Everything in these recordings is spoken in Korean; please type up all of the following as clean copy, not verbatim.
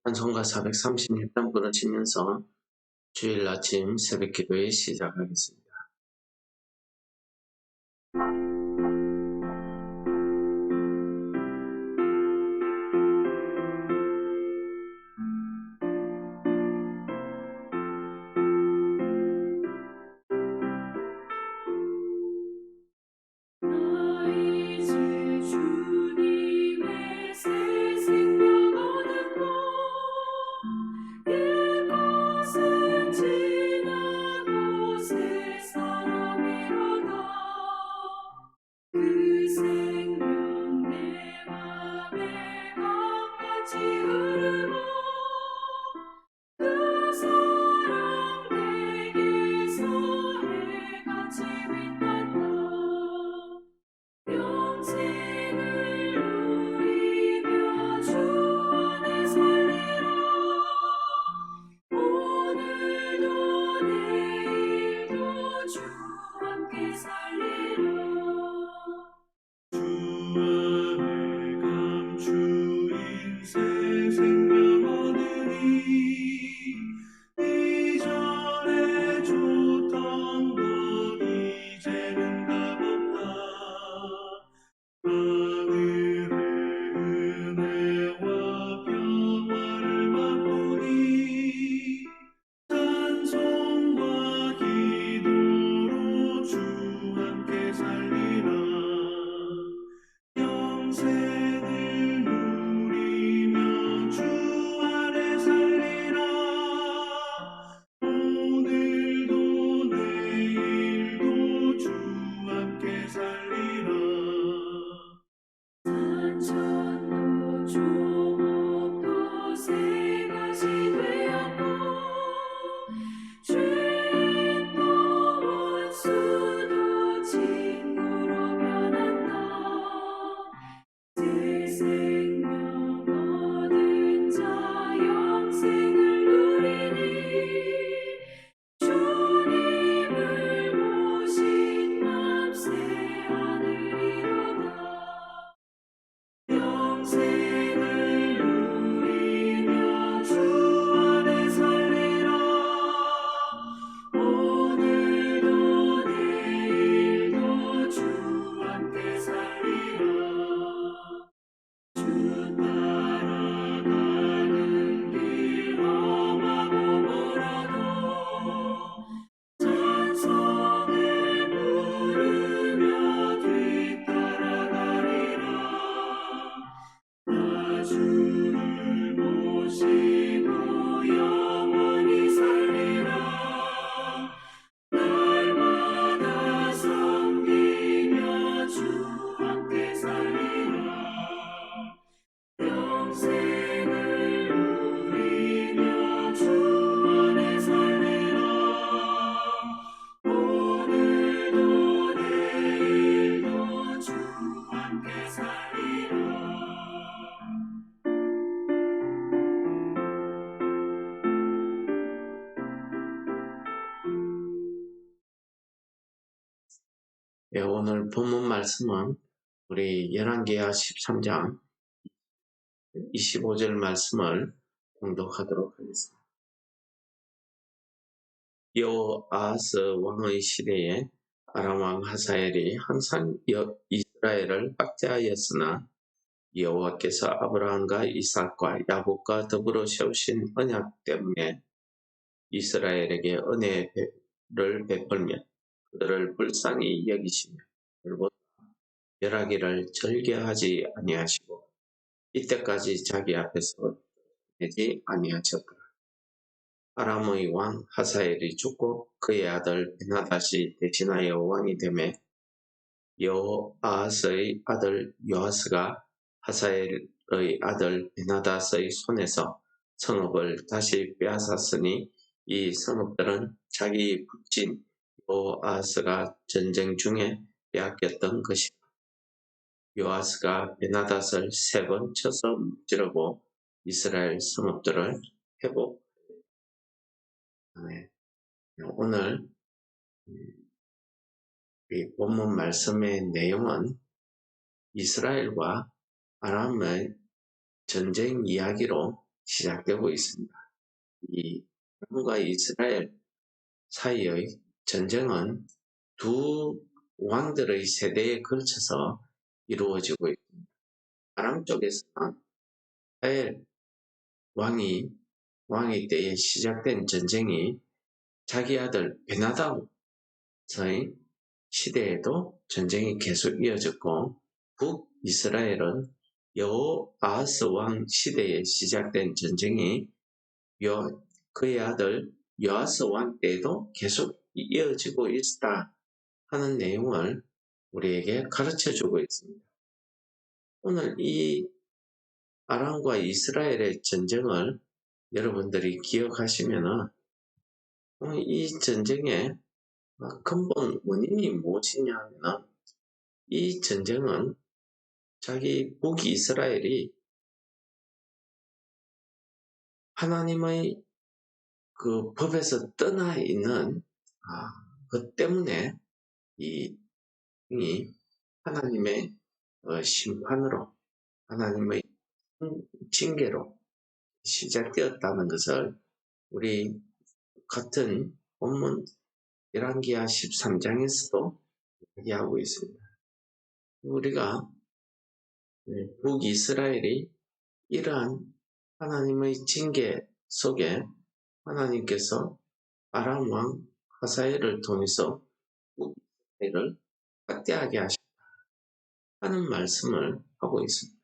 찬송가 436장 부르치면서 주일 아침 새벽 기도에 시작하겠습니다. 오늘 본문 말씀은 우리 열왕기하 13장 25절 말씀을 공독하도록 하겠습니다. 여호아하스 왕의 시대에 아람 왕 하사엘이 항상 이스라엘을 박제하였으나 여호와께서 아브라함과 이삭과 야곱과 더불어 세우신 언약 때문에 이스라엘에게 은혜를 베풀며 그들을 불쌍히 여기시며 그들보다 멸하기를 절개하지 아니하시고 이때까지 자기 앞에서 내지 아니하셨더라. 아람의 왕 하사엘이 죽고 그의 아들 베나닷이 대신하여 왕이 되매 여호아하스의 아들 요아스가 하사엘의 아들 베나닷의 손에서 성읍을 다시 빼앗았으니 이 성읍들은 자기 북친 요아스가 전쟁 중에 빼앗겼던 것이다. 요아스가 베나닷을 3번 쳐서 무찌르고 이스라엘 성읍들을 회복했다. 오늘 이 본문 말씀의 내용은 이스라엘과 아람의 전쟁 이야기로 시작되고 있습니다. 이 아람과 이스라엘 사이의 전쟁은 두 왕들의 세대에 걸쳐서 이루어지고 있습니다. 아람 쪽에서는 이스라엘 왕의 때에 시작된 전쟁이 자기 아들 베나답의 시대에도 전쟁이 계속 이어졌고, 북이스라엘은 여호아하스 왕 시대에 시작된 전쟁이 그의 아들 요아스 왕 때에도 계속 이어지고 있다 하는 내용을 우리에게 가르쳐주고 있습니다. 오늘 이 아람과 이스라엘의 전쟁을 여러분들이 기억하시면은 이 전쟁의 근본 원인이 무엇이냐면, 이 전쟁은 자기 북이스라엘이 하나님의 그 법에서 떠나 있는 그 때문에 이 하나님의 심판으로, 하나님의 징계로 시작되었다는 것을 우리 같은 본문 열왕기하 13장에서도 이야기하고 있습니다. 우리가 북이스라엘이 이러한 하나님의 징계 속에 하나님께서 아람 왕 하사엘을 통해서 북이스라엘을 학대하게 하셨다 하는 말씀을 하고 있습니다.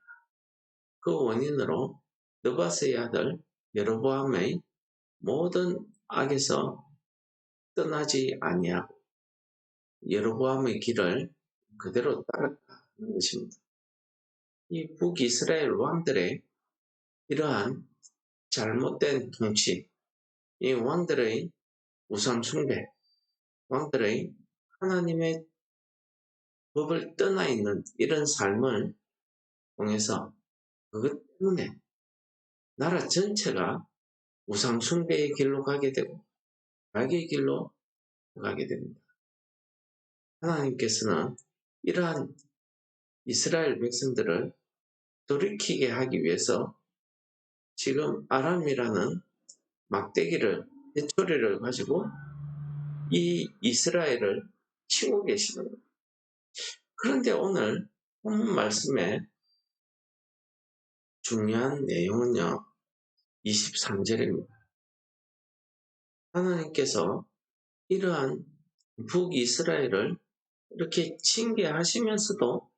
그 원인으로 느바스의 아들 여로보암의 모든 악에서 떠나지 아니하고 여로보암의 길을 그대로 따랐다는 것입니다. 이 북이스라엘 왕들의 이러한 잘못된 통치, 이 왕들의 우상 숭배, 왕들의 하나님의 법을 떠나 있는 이런 삶을 통해서 그것 때문에 나라 전체가 우상 숭배의 길로 가게 되고 악의 길로 가게 됩니다. 하나님께서는 이러한 이스라엘 백성들을 돌이키게 하기 위해서 지금 아람이라는 막대기를, 해초리를 가지고 이 이스라엘을 치고 계시는 거예요. 그런데 오늘 본문 말씀에 중요한 내용은요, 23절입니다. 하나님께서 이러한 북이스라엘을 이렇게 징계하시면서도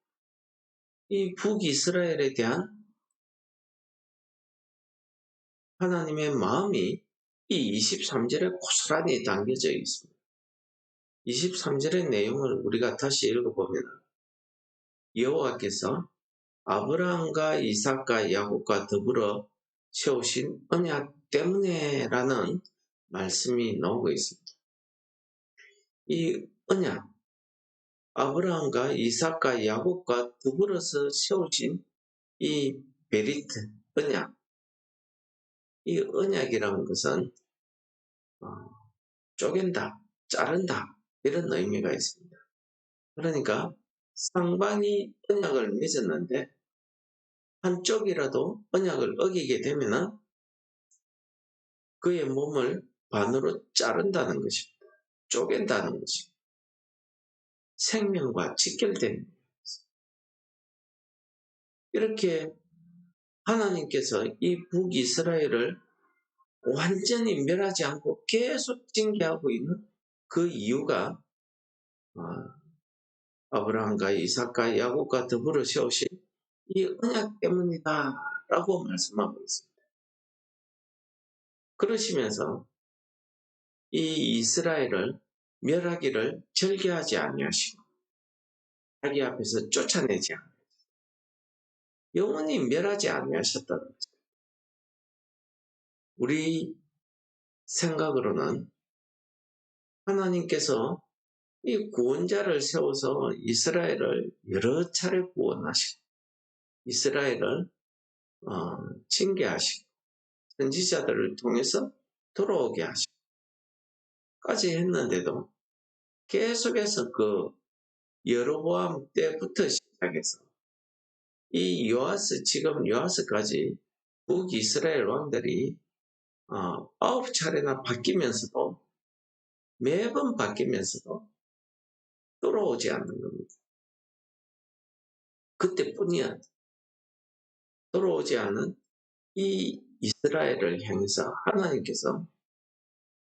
이 북이스라엘에 대한 하나님의 마음이 이 23절에 고스란히 담겨져 있습니다. 23절의 내용을 우리가 다시 읽어보면 여호와께서 아브라함과 이삭과 야곱과 더불어 세우신 언약 때문에 라는 말씀이 나오고 있습니다. 이 언약, 아브라함과 이삭과 야곱과 더불어서 세우신 이 베리트, 언약, 이 언약이라는 것은 쪼갠다, 자른다 이런 의미가 있습니다. 그러니까 상반이 언약을 맺었는데 한쪽이라도 언약을 어기게 되면 그의 몸을 반으로 자른다는 것입니다. 쪼갠다는 것입니다. 생명과 직결된 이렇게 하나님께서 이 북이스라엘을 완전히 멸하지 않고 계속 징계하고 있는 그 이유가 아브라함과 이삭과 야곱과 더불어 세우신 이 언약 때문이다 라고 말씀하고 있습니다. 그러시면서 이 이스라엘을 멸하기를 절개하지 아니하시고 자기 앞에서 쫓아내지 않고 영원히 멸하지 아니하셨다는 거죠. 우리 생각으로는 하나님께서 이 구원자를 세워서 이스라엘을 여러 차례 구원하시고 이스라엘을 징계하시고 선지자들을 통해서 돌아오게 하시고까지 했는데도 계속해서 그 여로보암 때부터 시작해서 이 지금 요아스까지 북이스라엘 왕들이 9차례나 바뀌면서도, 매번 바뀌면서도 돌아오지 않는 겁니다. 그때뿐이야. 돌아오지 않은 이 이스라엘을 향해서 하나님께서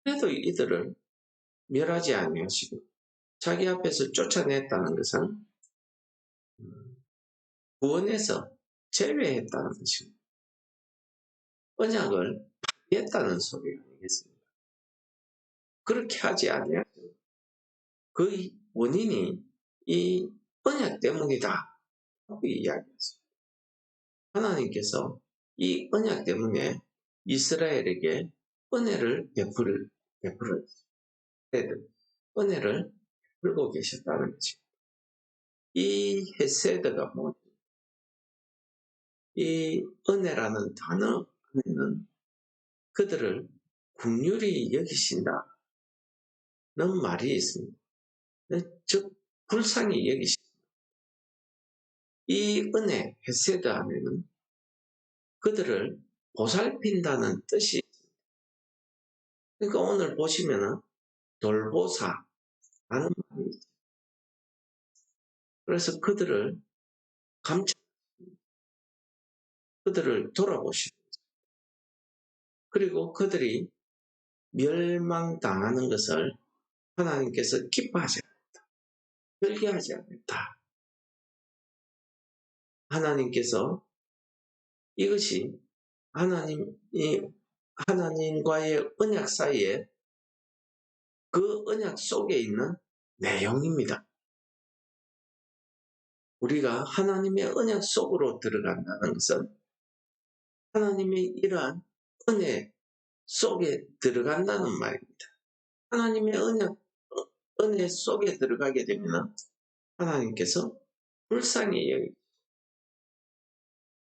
그래도 이들을 멸하지 아니하시고 자기 앞에서 쫓아냈다는 것은 구원에서 제외했다는 것입니다. 언약을 파괴했다는 소리 아니겠습니까? 그렇게 하지 아니하시고 그 원인이 이 언약 때문이다 하고 이야기했습니다. 하나님께서 이 언약 때문에 이스라엘에게 은혜를 은혜를 베풀고 계셨다는 거죠. 이 헤세드가 뭐죠? 이 은혜라는 단어 안에는 그들을 긍휼히 여기신다는 말이 있습니다. 즉 불쌍히 여기신다. 이 은혜 헤세드 안에는 그들을 보살핀다는 뜻이 있습니다. 그러니까 오늘 보시면은 돌보사라는 말이 있죠. 그래서 그들을 그들을 돌아보시고 그리고 그들이 멸망당하는 것을 하나님께서 기뻐하지 않았다. 즐겨하지 않았다. 하나님께서 이것이 하나님과의 언약 사이에 그 언약 속에 있는 내용입니다. 우리가 하나님의 언약 속으로 들어간다는 것은 하나님의 이러한 은혜 속에 들어간다는 말입니다. 하나님의 은혜 속에 들어가게 되면 하나님께서 불쌍히 여기고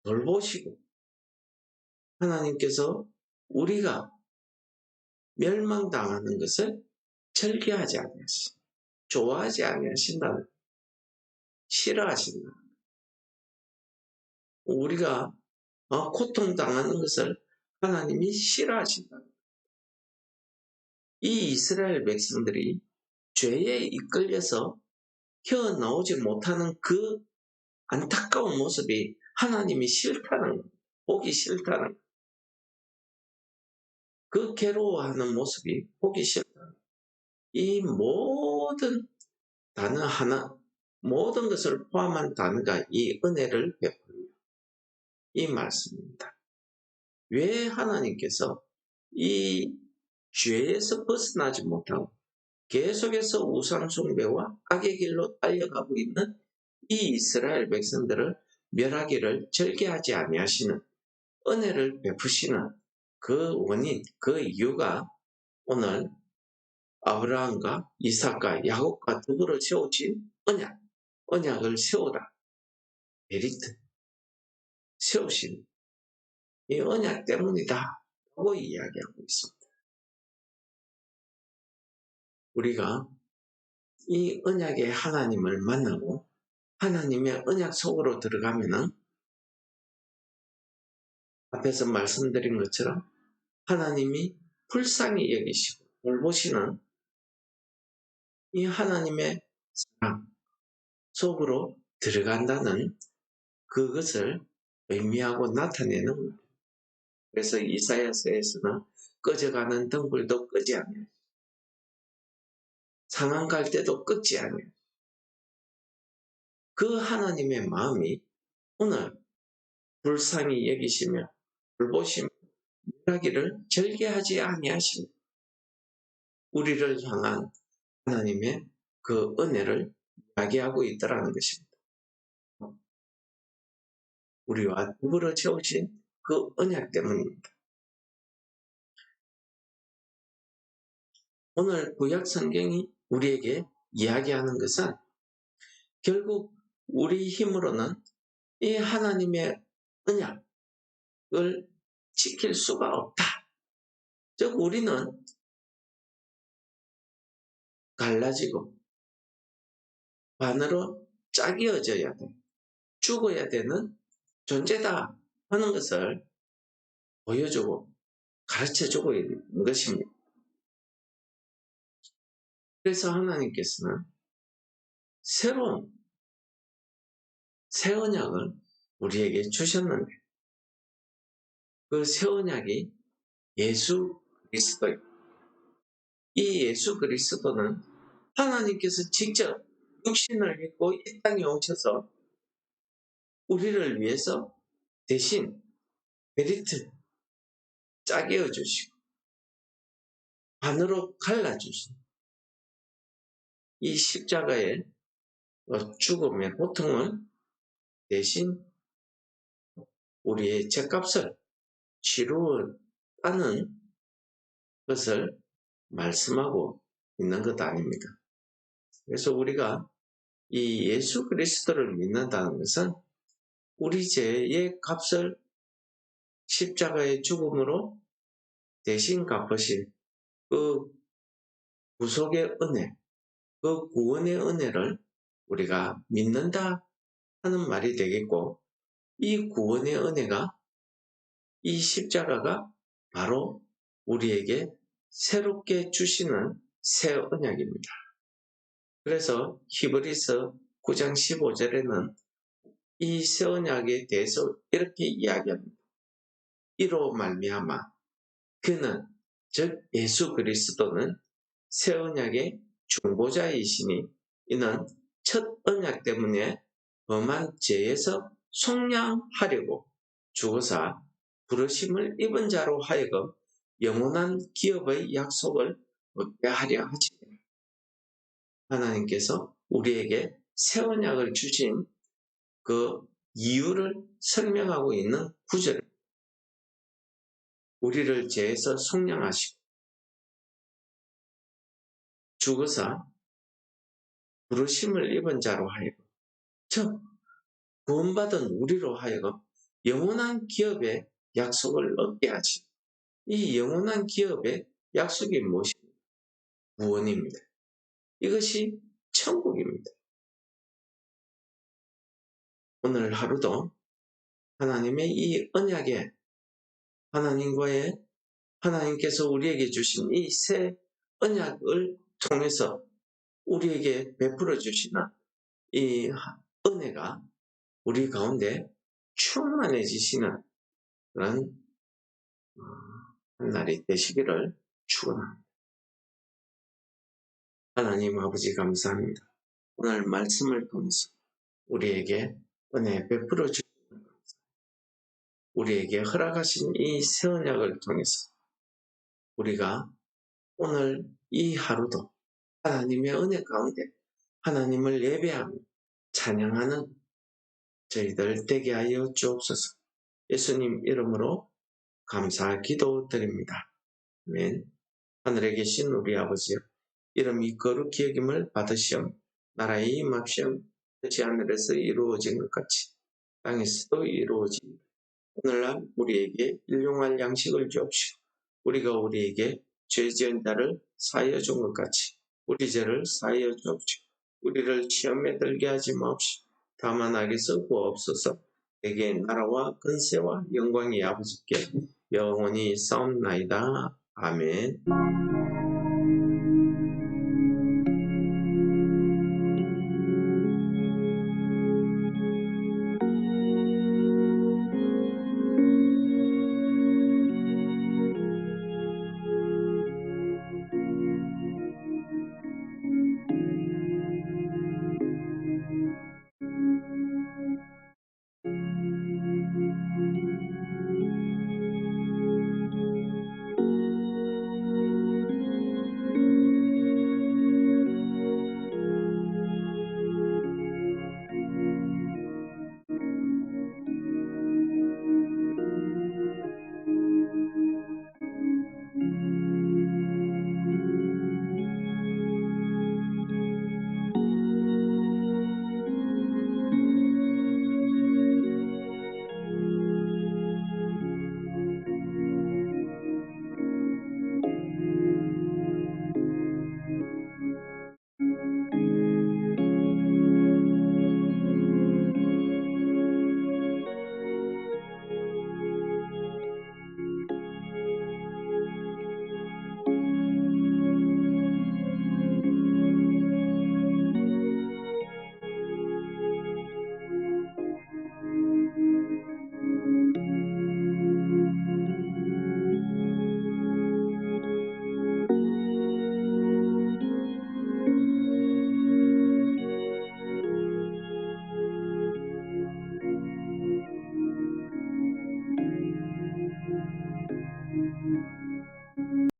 돌보시고 하나님께서 우리가 멸망당하는 것을 즐겨하지 아니하신다. 좋아하지 아니하신다. 싫어하신다. 우리가 고통당하는 것을 하나님이 싫어하신다. 이 이스라엘 백성들이 죄에 이끌려서 헤어나오지 못하는 그 안타까운 모습이 하나님이 싫다는 것, 보기 싫다는 것. 그 괴로워하는 모습이 보기 싫다는 것. 이 모든 단어 하나, 모든 것을 포함한 단어가 이 은혜를 베풀며 이 말씀입니다. 왜 하나님께서 이 죄에서 벗어나지 못하고 계속해서 우상숭배와 악의 길로 달려가고 있는 이 이스라엘 백성들을 멸하기를 절개하지 아니하시는 은혜를 베푸시는 그 원인, 그 이유가 오늘 아브라함과 이삭과 야곱과 더불어 세우신 언약을 세우다, 베리트, 세우신 이 언약 때문이다 라고 이야기하고 있습니다. 우리가 이 언약의 하나님을 만나고 하나님의 언약 속으로 들어가면은 앞에서 말씀드린 것처럼 하나님이 불쌍히 여기시고 돌보시는 이 하나님의 사랑 속으로 들어간다는 그것을 의미하고 나타내는 거예요. 그래서 이사야서에서는 꺼져가는 등불도 끄지 않아요. 상한 갈 때도 끄지 않아요. 그 하나님의 마음이 오늘 불쌍히 여기시며 돌보시며 일하기를 절개하지 아니하시며 우리를 향한 하나님의 그 은혜를 이야기하고 있더라는 것입니다. 우리와 더불어 채우신 그 언약 때문입니다. 오늘 구약 성경이 우리에게 이야기하는 것은 결국 우리 힘으로는 이 하나님의 언약을 지킬 수가 없다. 즉 우리는 갈라지고 반으로 짜기어져야 돼. 죽어야 되는 존재다 하는 것을 보여주고 가르쳐주고 있는 것입니다. 그래서 하나님께서는 새로운 새 언약을 우리에게 주셨는데 그 새 언약이 예수 그리스도입니다. 이 예수 그리스도는 하나님께서 직접 육신을 입고 이 땅에 오셔서 우리를 위해서 대신 베리트 짜게 해주시고 반으로 갈라주신 이 십자가의 죽음의 고통을 대신 우리의 죗값을 치루었다는 것을 말씀하고 있는 것 아닙니까? 그래서 우리가 이 예수 그리스도를 믿는다는 것은 우리 죄의 값을 십자가의 죽음으로 대신 갚으신 그 구속의 은혜, 그 구원의 은혜를 우리가 믿는다 하는 말이 되겠고, 이 구원의 은혜가, 이 십자가가 바로 우리에게 새롭게 주시는 새 언약입니다. 그래서 히브리서 9장 15절에는 이 새 언약에 대해서 이렇게 이야기합니다. 이로 말미암아 그는 즉 예수 그리스도는 새 언약의 중보자이시니 이는 첫 언약 때문에 범한 죄에서 속량하려고 죽어서 부르심을 입은 자로 하여금 영원한 기업의 약속을 얻게 하려 하시니라. 하나님께서 우리에게 새 언약을 주신 그 이유를 설명하고 있는 구절, 우리를 죄에서 속량하시고 죽어서 부르심을 입은 자로 하여금, 즉 구원받은 우리로 하여금 영원한 기업의 약속을 얻게 하시. 이 영원한 기업의 약속이 무엇입니까? 구원입니다. 이것이 천국입니다. 오늘 하루도 하나님의 이 언약에 하나님께서 우리에게 주신 이 새 언약을 통해서 우리에게 베풀어 주시는 이 은혜가 우리 가운데 충만해지시는 그런 한 날이 되시기를 축원합니다. 하나님 아버지 감사합니다. 오늘 말씀을 통해서 우리에게 은혜 베풀어 주시는 우리에게 허락하신 이 새 언약을 통해서 우리가 오늘 이 하루도 하나님의 은혜 가운데 하나님을 예배하며 찬양하는 저희들 되게 하여 주옵소서. 예수님 이름으로 감사 기도드립니다. 아멘. 하늘에 계신 우리 아버지여, 이름이 거룩히 여김을 받으시오. 나라의 임합시오. 뜻이 하늘에서 이루어진 것 같이 땅에서도 이루어집니다. 오늘날 우리에게 일용할 양식을 주옵시오. 우리가 우리에게 죄 지은 자를 사하여 준 것 같이 우리 죄를 사하여 주옵시오. 우리를 시험에 들게 하지 마옵시오. 다만 악에서 구하옵소서. 내게 나라와 권세와 영광이 아버지께 영원히 싸움나이다. 아멘.